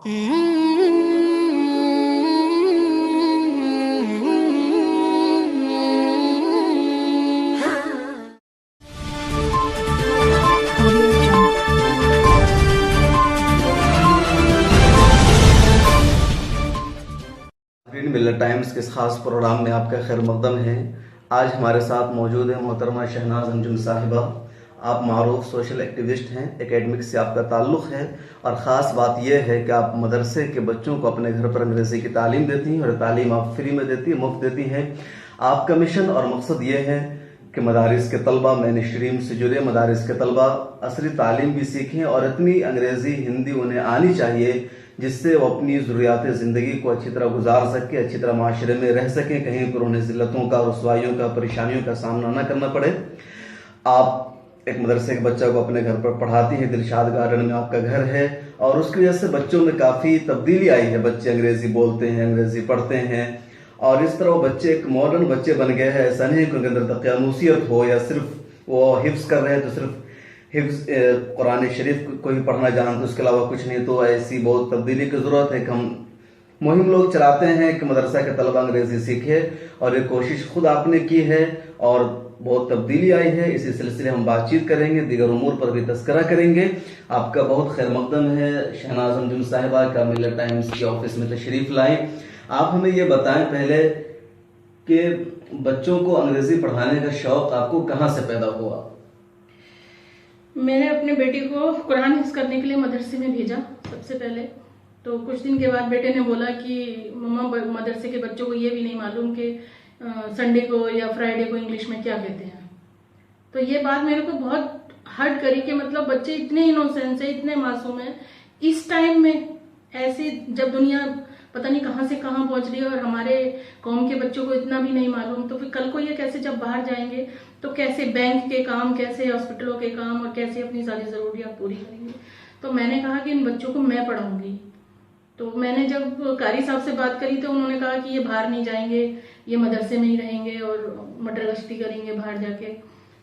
ملت ٹائمز کے اس خاص پروگرام میں آپ کا خیر مقدم ہے۔ آج ہمارے ساتھ موجود ہیں محترمہ شہناز انجم صاحبہ۔ آپ معروف سوشل ایکٹیوسٹ ہیں، اکیڈمک سے آپ کا تعلق ہے، اور خاص بات یہ ہے کہ آپ مدرسے کے بچوں کو اپنے گھر پر انگریزی کی تعلیم دیتی ہیں، اور تعلیم آپ فری میں دیتی ہیں، مفت دیتی ہیں۔ آپ کا مشن اور مقصد یہ ہے کہ مدارس کے طلبہ مینسٹریم سے جڑے، مدارس کے طلبہ عصری تعلیم بھی سیکھیں، اور اتنی انگریزی ہندی انہیں آنی چاہیے جس سے وہ اپنی ضروریات زندگی کو اچھی طرح گزار سکے، اچھی طرح معاشرے میں رہ سکیں، کہیں پر انہیں ذلتوں کا، رسوائیوں کا، پریشانیوں کا سامنا نہ کرنا پڑے۔ آپ ایک مدرسے کے بچہ کو اپنے گھر پر پڑھاتی ہیں، دلشاد گارڈن میں آپ کا گھر ہے، اور اس کی وجہ سے بچوں میں کافی تبدیلی آئی ہے۔ بچے انگریزی بولتے ہیں، انگریزی پڑھتے ہیں، اور اس طرح وہ بچے ایک ماڈرن بچے بن گئے ہیں۔ ایسا نہیں کہ ان کے اندر تقیانوسیت ہو، یا صرف وہ حفظ کر رہے ہیں تو صرف حفظ قرآن شریف کو ہی پڑھنا جانتے، اس کے علاوہ کچھ نہیں۔ تو ایسی بہت تبدیلی کی ضرورت ہے کہ ہم مہم لوگ چلاتے ہیں کہ مدرسہ کے طلبہ انگریزی سیکھے، اور یہ کوشش خود آپ نے کی ہے اور بہت تبدیلی آئی ہے۔ اسی سلسلے ہم بات چیت کریں گے، دیگر امور پر بھی تذکرہ کریں گے۔ آپ کا بہت خیر مقدم ہے شہناز انجم صاحبہ کا ملت ٹائمز کے آفس میں تشریف لائیں۔ آپ ہمیں یہ بتائیں پہلے کہ بچوں کو انگریزی پڑھانے کا شوق آپ کو کہاں سے پیدا ہوا؟ میں نے اپنے بیٹے کو قرآن حفظ کرنے کے لیے مدرسے میں بھیجا سب سے پہلے۔ تو کچھ دن کے بعد بیٹے نے بولا کہ مما مدرسے کے بچوں کو یہ بھی نہیں معلوم کہ سنڈے کو یا فرائیڈے کو انگلش میں کیا کہتے ہیں۔ تو یہ بات میرے کو بہت ہرٹ کری کہ مطلب بچے اتنے انوسینس ہیں، اتنے معصوم ہیں اس ٹائم میں، ایسی جب دنیا پتہ نہیں کہاں سے کہاں پہنچ رہی ہے، اور ہمارے قوم کے بچوں کو اتنا بھی نہیں معلوم، تو پھر کل کو یہ کیسے جب باہر جائیں گے تو کیسے بینک کے کام، کیسے ہاسپٹلوں کے کام، اور کیسے اپنی ساری ضروریات پوری کریں گے۔ تو میں نے کہا کہ ان بچوں کو میں پڑھاؤں گی۔ تو میں نے جب قاری صاحب سے بات کری تو انہوں نے کہا کہ یہ باہر نہیں جائیں گے، یہ مدرسے میں ہی رہیں گے اور مٹر گشتی کریں گے باہر جا کے۔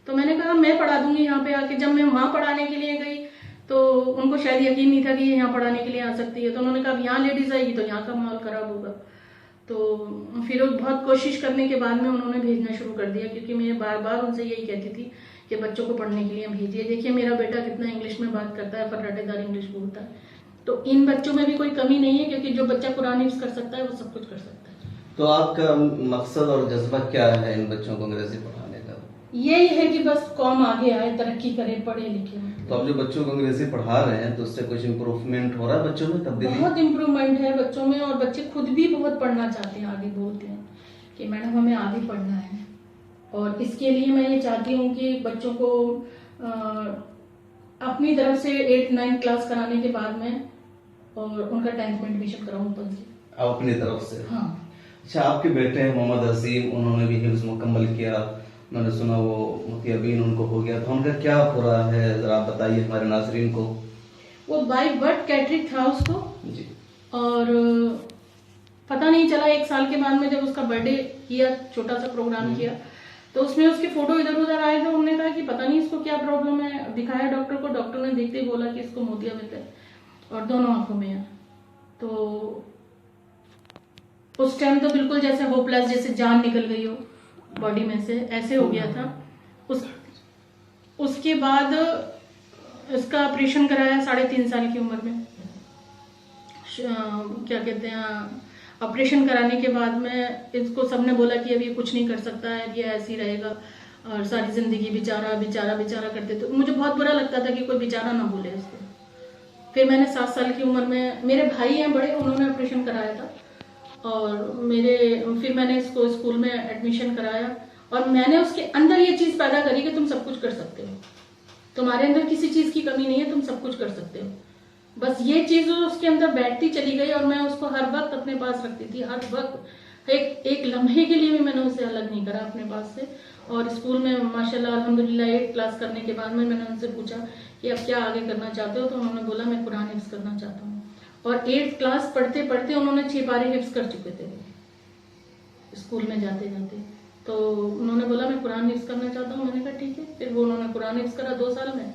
تو میں نے کہا میں پڑھا دوں گی یہاں پہ آ کے۔ جب میں وہاں پڑھانے کے لیے گئی تو ان کو شاید یقین نہیں تھا کہ یہ یہاں پڑھانے کے لیے آ سکتی ہے۔ تو انہوں نے کہا یہاں لیڈیز آئے گی تو یہاں کا ماحول خراب ہوگا۔ تو پھر بہت کوشش کرنے کے بعد میں انہوں نے بھیجنا شروع کر دیا، کیونکہ میں بار بار ان سے یہی کہتی تھی کہ بچوں کو پڑھنے کے لیے بھیجیے۔ دیکھیے میرا بیٹا کتنا انگلش میں بات کرتا ہے، فراٹے دار انگلش بولتا ہے۔ تو ان بچوں میں بھی کوئی کمی نہیں ہے، کیونکہ جو بچہ قرآن حفظ کر سکتا ہے وہ سب کچھ کر سکتا ہے۔ تو آپ کا مقصد اور جذبہ کیا ہے ان بچوں کو انگریزی پڑھانے کا؟ یہی ہے کہ بس قوم آگے آئے، ترقی کرے، پڑھے لکھے۔ تو آپ جو بچوں کو انگریزی پڑھا رہے ہیں تو اس سے کچھ امپروومنٹ ہو رہا ہے بچوں میں، تبدیلی؟ بہت امپروومنٹ ہے بچوں میں، اور بچے خود بھی بہت پڑھنا چاہتے ہیں، آگے بولتے ہیں کہ میڈم ہمیں آگے پڑھنا ہے۔ اور اس کے لیے میں یہ چاہتی ہوں کہ بچوں کو اپنی طرف سے 8th 9th کلاس کرانے کے بعد میں اور ان کا 10th میں ایڈمیشن کراؤں اوپن سے۔ آپ اپنی طرف سے؟ ہاں۔ اچھا، آپ کے بیٹے ہیں محمد عظیم، انہوں نے بھی حفظ مکمل کیا، میں نے سنا وہ متیابین ان کو ہو گیا، تو ان کا کیا ہو رہا ہے ذرا آپ بتائیے ہمارے ناظرین کو۔ وہ بائی برتھ کیٹرک تھا اس کو، جی، اور پتہ نہیں چلا 1 سال کے بعد میں جب اس کا برتھ ڈے کیا، چھوٹا سا پروگرام کیا، تو اس میں اس کے فوٹو ادھر ادھر آئے تھے۔ انہوں نے کہا کہ پتہ نہیں اس کو کیا پرابلم ہے، دکھایا ڈاکٹر کو، ڈاکٹر نے دیکھتے ہی بولا کہ اس کو موتیابت ہے اور دونوں آنکھوں میں ہے۔ تو اس ٹائم تو بالکل جیسے ہوپ لیس، جیسے جان نکل گئی ہو باڈی میں سے، ایسے ہو گیا تھا۔ اس کے بعد اس کا آپریشن کرایا 3.5 سال کی عمر میں۔ کیا کہتے ہیں، آپریشن کرانے کے بعد میں اس کو سب نے بولا کہ اب یہ کچھ نہیں کر سکتا ہے، یہ ایسے ہی رہے گا، اور ساری زندگی بیچارہ بیچارہ بیچارہ کرتے۔ تو مجھے بہت برا لگتا تھا کہ کوئی بیچارہ نہ بولے اس کو۔ پھر میں نے 7 سال کی عمر میں، میرے بھائی ہیں بڑے، انہوں نے آپریشن کرایا تھا، اور پھر میں نے اس کو اسکول میں ایڈمیشن کرایا، اور میں نے اس کے اندر یہ چیز پیدا کری کہ تم سب کچھ کر سکتے ہو، تمہارے اندر کسی چیز کی کمی نہیں ہے، تم سب کچھ کر سکتے ہو۔ بس یہ چیز اس کے اندر بیٹھتی چلی گئی، اور میں اس کو ہر وقت اپنے پاس رکھتی تھی، ہر وقت، ایک لمحے کے لیے بھی میں نے اسے الگ نہیں کرا اپنے پاس سے۔ اور اسکول میں ماشاءاللہ الحمدللہ 8th کلاس کرنے کے بعد میں نے ان سے پوچھا کہ اب کیا آگے کرنا چاہتے ہو، تو انہوں نے بولا میں قرآن حفظ کرنا چاہتا ہوں۔ اور 8th کلاس پڑھتے پڑھتے انہوں نے 6 پارے حفظ کر چکے تھے اسکول میں جاتے جاتے۔ تو انہوں نے بولا میں قرآن حفظ کرنا چاہتا ہوں۔ میں نے کہا ٹھیک ہے، پھر وہ انہوں نے قرآن حفظ کرا 2 سال میں،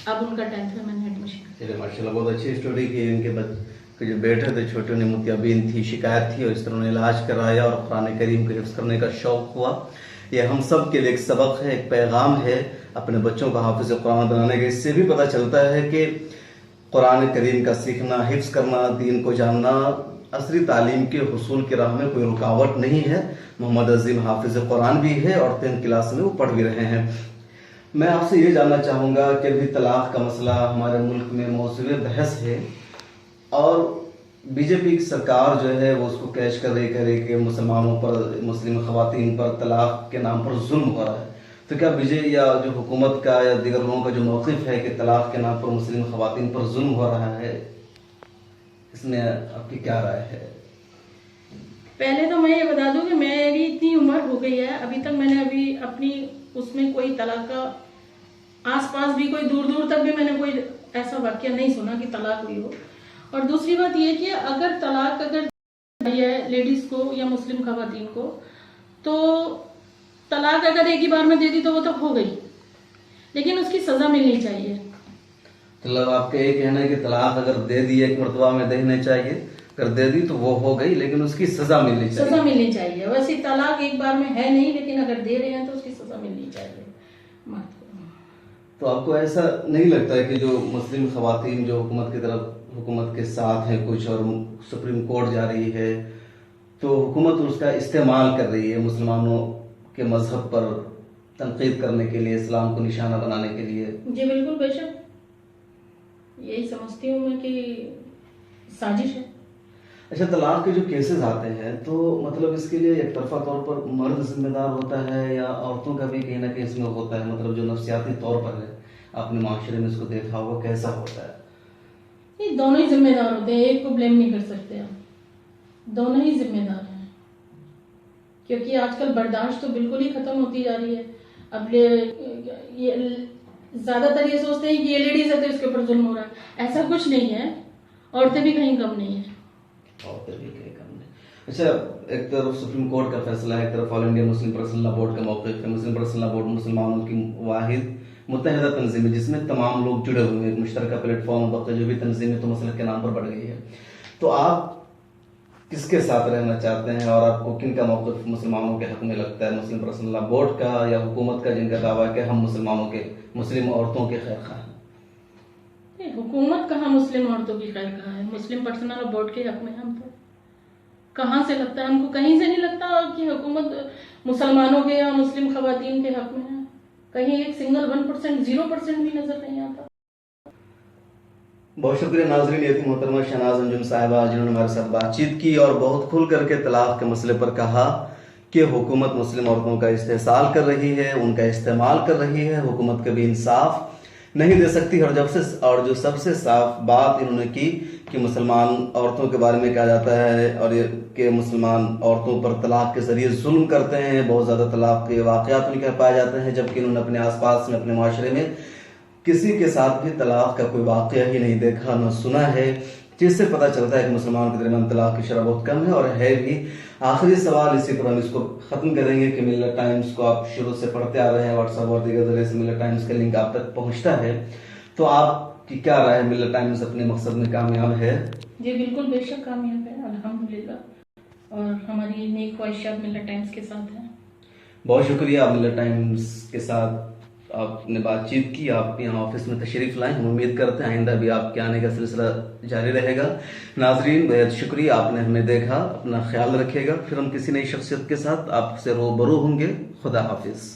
اب ان کا 10th میں میں نے ایڈمیشن کیا۔ چلیے ماشاءاللہ، بہت اچھی اسٹوری کی ان کے کہ جو بیٹے تھے چھوٹے انہیں متیابین تھی، شکایت تھی، اور اس طرح انہیں علاج کرایا اور قرآن کریم کو حفظ کرنے کا شوق ہوا. یہ ہم سب کے لیے ایک سبق ہے، ایک پیغام ہے اپنے بچوں کو حافظ قرآن بنانے کا. اس سے بھی پتہ چلتا ہے کہ قرآن کریم کا سیکھنا، حفظ کرنا، دین کو جاننا عصری تعلیم کے حصول کی راہ میں کوئی رکاوٹ نہیں ہے. محمد عظیم حافظ قرآن بھی ہے اور 10th کلاس میں وہ پڑھ بھی رہے ہیں. میں آپ سے یہ جاننا چاہوں گا کہ ابھی طلاق کا مسئلہ ہمارے ملک میں موضوع بحث ہے، اور بی جے پی کی سرکار جو ہے وہ اس کو کیچ کر رہی کہ مسلمانوں پر، مسلم خواتین پر طلاق کے نام پر ظلم ہو رہا ہے. تو کیا بی جے یا جو حکومت کا یا دیگر لوگوں کا جو موقف ہے کہ طلاق کے نام پر مسلم خواتین پر ظلم ہو رہا ہے، اس میں آپ کی کیا رائے ہے؟ پہلے تو میں یہ بتا دوں کہ میری اتنی عمر ہو گئی ہے، ابھی تک میں نے ابھی اپنی اس میں کوئی طلاق کا آس پاس بھی، کوئی دور دور تک بھی میں نے کوئی ایسا واقعہ نہیں سنا کہ طلاق ہوئی ہو. اور دوسری بات یہ کہ اگر طلاق ہے لیڈیز کو یا مسلم خواتین کو، تو طلاق اگر ایک ہی بار میں دے دی تو وہ تو ہو گئی، لیکن اس کی سزا ملنی چاہیے. مطلب آپ کا یہ کہنا ہے کہ طلاق اگر دے دی ایک مرتبہ میں دینے چاہیے، اگر دے دی تو وہ ہو گئی، لیکن اس کی سزا ملنی چاہیے. سزا ملنی چاہیے. ویسے طلاق ایک بار میں ہے نہیں، لیکن اگر دے رہے ہیں تو اس کی سزا ملنی چاہیے. تو آپ کو ایسا نہیں لگتا ہے کہ جو مسلم خواتین جو حکومت کے ساتھ ہیں کچھ، اور سپریم کورٹ جا رہی ہے، تو حکومت اس کا استعمال کر رہی ہے مسلمانوں کے مذہب پر تنقید کرنے کے لیے، اسلام کو نشانہ بنانے کے لیے؟ جی بالکل، بے شک یہی سمجھتی ہوں میں کہ سازش ہے. اچھا، طلاق کے جو کیسز آتے ہیں تو مطلب اس کے لیے ایک طرفہ طور پر مرد ذمہ دار ہوتا ہے یا عورتوں کا بھی کہیں نہ کہیں اس میں ہوتا ہے؟ مطلب جو نفسیاتی طور پر ہے، آپ نے معاشرے میں اس کو دیکھا ہوگا، کیسا ہوتا ہے؟ یہ دونوں ہی ذمہ دار ہوتے ہیں، ایک کو بلیم نہیں کر سکتے آپ، دونوں ہی ذمہ دار ہیں. کیونکہ آج کل برداشت تو بالکل ہی ختم ہوتی جا رہی ہے. اب یہ زیادہ تر یہ سوچتے ہیں کہ یہ لیڈیز ہے تو اس کے اوپر ظلم ہو رہا ہے. ایسا کچھ نہیں ہے، عورتیں بھی کہیں کم نہیں ہیں. عورتیں بھی کہیں کم نہیں. اچھا، ایک طرف سپریم کورٹ کا فیصلہ ہے، ایک طرف آل انڈیا مسلم پرسنل لا بورڈ کا موقف ہے. مسلم پرسنل لا بورڈ مسلمانوں کی واحد متحدہ تنظیم ہے جس میں تمام لوگ جڑے ہوئے ہیں، ایک مشترکہ پلیٹ فارم. وقت جو بھی تنظیم ہے تو مسلک کے نام پر بڑھ گئی ہے. تو آپ کس کے ساتھ رہنا چاہتے ہیں، اور آپ کو کن کا موقف مسلمانوں کے حق میں لگتا ہے؟ مسلم پرسنل لا بورڈ کا یا حکومت کا، جن کا دعویٰ ہے کہ ہم مسلمانوں کے، مسلم عورتوں کے خیر خواہ ہیں؟ حکومت کہاں مسلم عورتوں کی خیر خواہ ہے؟ مسلم پرسنل لا بورڈ کے حق میں ہم تو کہاں سے لگتا ہے؟ ہم کو کہیں سے نہیں لگتا کہ حکومت مسلمانوں کے یا مسلم خواتین کے حق میں ہے. کہیں ایک سنگل 1%، 0% بھی نظر نہیں آتا. بہت شکریہ ناظرین. یہ تھی محترمہ شہناز انجم صاحبہ جنہوں نے ہمارے ساتھ بات چیت کی اور بہت کھل کر کے طلاق کے مسئلے پر کہا کہ حکومت مسلم عورتوں کا استحصال کر رہی ہے، ان کا استعمال کر رہی ہے. حکومت کبھی انصاف نہیں دے سکتی. اور جو سب سے صاف بات انہوں نے کی کہ مسلمان عورتوں کے بارے میں کہا جاتا ہے اور یہ کہ مسلمان عورتوں پر طلاق کے ذریعے ظلم کرتے ہیں. بہت زیادہ طلاق کے واقعات ان کے پائے جاتے ہیں، جبکہ انہوں نے اپنے آس پاس میں، اپنے معاشرے میں کسی کے ساتھ بھی طلاق کا کوئی واقعہ ہی نہیں دیکھا، نہ سنا ہے، جس سے پتہ چلتا ہے کہ مسلمانوں کے درمیان طلاق کی شرح بہت کم ہے. اور ہے بھی. آخری سوال، اسی پر ہم اس کو ختم کریں گے کہ ملت ٹائمز کو آپ شروع سے پڑھتے آ رہے ہیں، واٹس ایپ اور دیگر ذریعے سے ملت ٹائمز کا لنک آپ تک پہنچتا ہے، تو آپ کی کیا رائے ہے؟ ملت ٹائمز اپنے مقصد میں کامیاب ہے؟ جی بالکل، بے شک کامیاب ہے الحمدللہ، اور ہماری نیک خواہشات ملت ٹائمز کے ساتھ ہیں. بہت شکریہ. آپ ملت ٹائمز کے ساتھ آپ نے بات چیت کی، آپ یہاں آفس میں تشریف لائیں. ہم امید کرتے ہیں آئندہ بھی آپ کے آنے کا سلسلہ جاری رہے گا. ناظرین بہت شکریہ، آپ نے ہمیں دیکھا. اپنا خیال رکھیے گا. پھر ہم کسی نئی شخصیت کے ساتھ آپ سے روبرو ہوں گے. خدا حافظ.